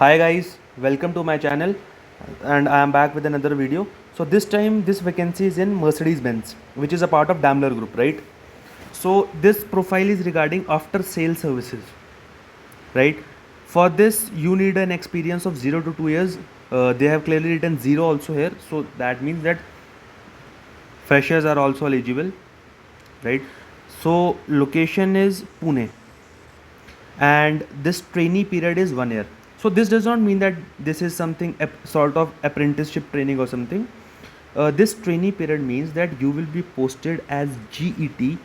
Hi guys, welcome to my channel and I am back with another video. So this time this vacancy is in Mercedes-Benz, which is a part of Daimler Group, right? So this profile is regarding after sales services, right? For this you need an experience of 0 to 2 years. They have clearly written 0 also here, so that means that freshers are also eligible, right? So location is Pune and this trainee period is 1 year. So this does not mean that this is something sort of apprenticeship training or something. This trainee period means that you will be posted as GET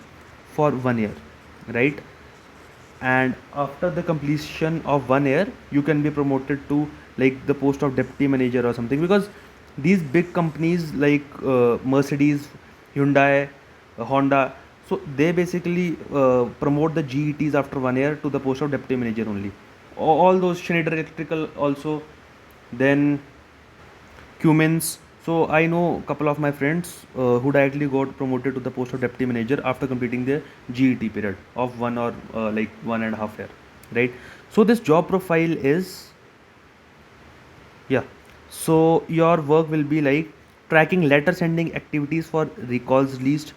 for 1 year, right? And after the completion of 1 year you can be promoted to like the post of deputy manager or something, because these big companies like Mercedes, Hyundai, Honda, so they basically promote the GETs after 1 year to the post of deputy manager only. All those Schneider Electrical also, then Cummins. So I know a couple of my friends who directly got promoted to the post of deputy manager after completing their GET period of 1 or 1.5 year, right? So this job profile is, yeah. So your work will be like tracking letter sending activities for recalls released,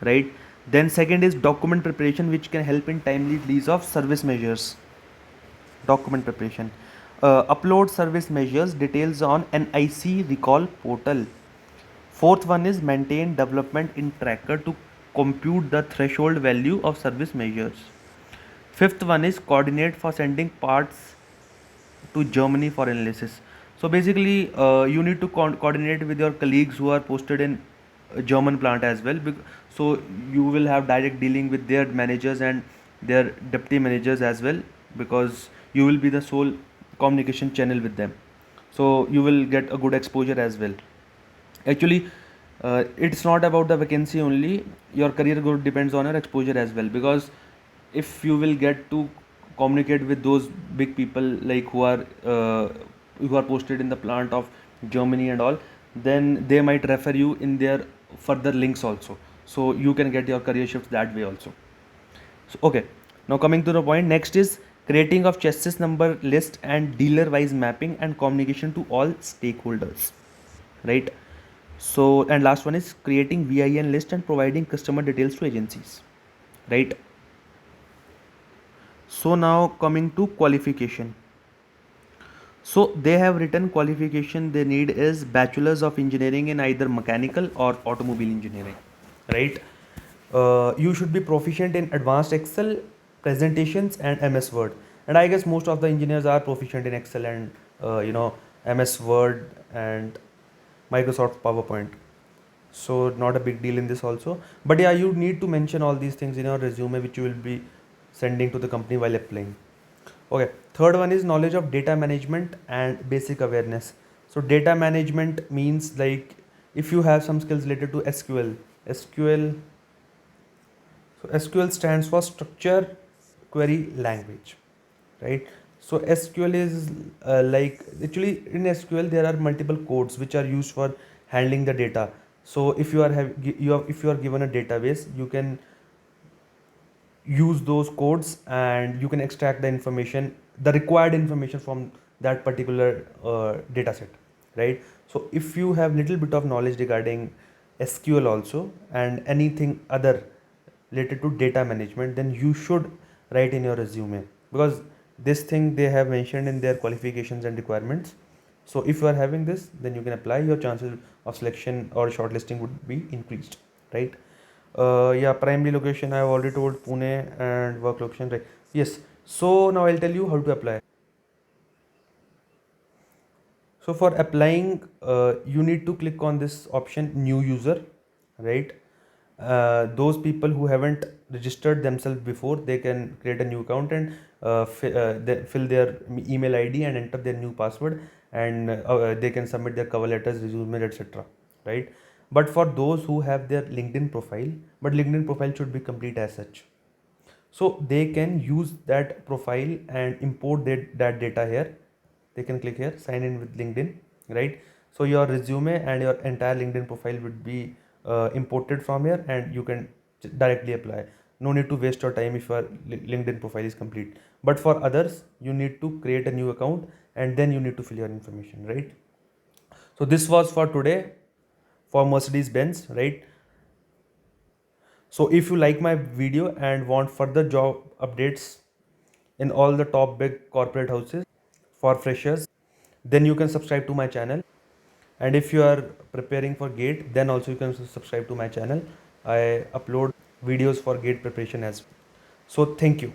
right? Then second is document preparation, which can help in timely release of service measures. Document preparation. Upload service measures details on NIC recall portal. Fourth one is maintain development in tracker to compute the threshold value of service measures. Fifth one is coordinate for sending parts to Germany for analysis. So basically, you need to coordinate with your colleagues who are posted in a German plant as well. So you will have direct dealing with their managers and their deputy managers as well, because you will be the sole communication channel with them. So you will get a good exposure as well. Actually, it's not about the vacancy only. Your career growth depends on your exposure as well, because if you will get to communicate with those big people like who are posted in the plant of Germany and all, then they might refer you in their further links also, so you can get your career shifts that way also. So okay, now coming to the point, next is creating of chassis number list and dealer wise mapping and communication to all stakeholders, right? So, and last one is creating VIN list and providing customer details to agencies, right? So now coming to qualification. So they have written qualification they need is bachelor's of engineering in either mechanical or automobile engineering, right? You should be proficient in advanced Excel, presentations, and MS Word. And I guess most of the engineers are proficient in Excel and MS Word and Microsoft PowerPoint. So not a big deal in this also. But yeah, you need to mention all these things in your resume, which you will be sending to the company while applying. Okay, third one is knowledge of data management and basic awareness. So data management means like if you have some skills related to SQL. So SQL stands for structure query language, right? So SQL is like actually in SQL there are multiple codes which are used for handling the data. So if you are if you are given a database, you can use those codes and you can extract the information, the required information from that particular data set, right? So if you have little bit of knowledge regarding SQL also and anything other related to data management, then you should write in your resume, because this thing they have mentioned in their qualifications and requirements. So if you are having this, then you can apply, your chances of selection or shortlisting would be increased, right? Yeah, primary location I have already told, Pune, and work location, right? Yes. So now I'll tell you how to apply. So for applying, you need to click on this option, new user, right? Those people who haven't registered themselves before, they can create a new account and they fill their email ID and enter their new password, and they can submit their cover letters, resume, etc. Right? But for those who have their LinkedIn profile, but LinkedIn profile should be complete as such. So they can use that profile and import that data here. They can click here, sign in with LinkedIn, right? So your resume and your entire LinkedIn profile would be imported from here, and you can directly apply. No need to waste your time if your LinkedIn profile is complete. but for others you need to create a new account and then you need to fill your information, right? So this was for today for Mercedes Benz, right? So if you like my video and want further job updates in all the top big corporate houses for freshers, then you can subscribe to my channel. And if you are preparing for GATE, then also you can subscribe to my channel. I upload videos for GATE preparation as well. So thank you.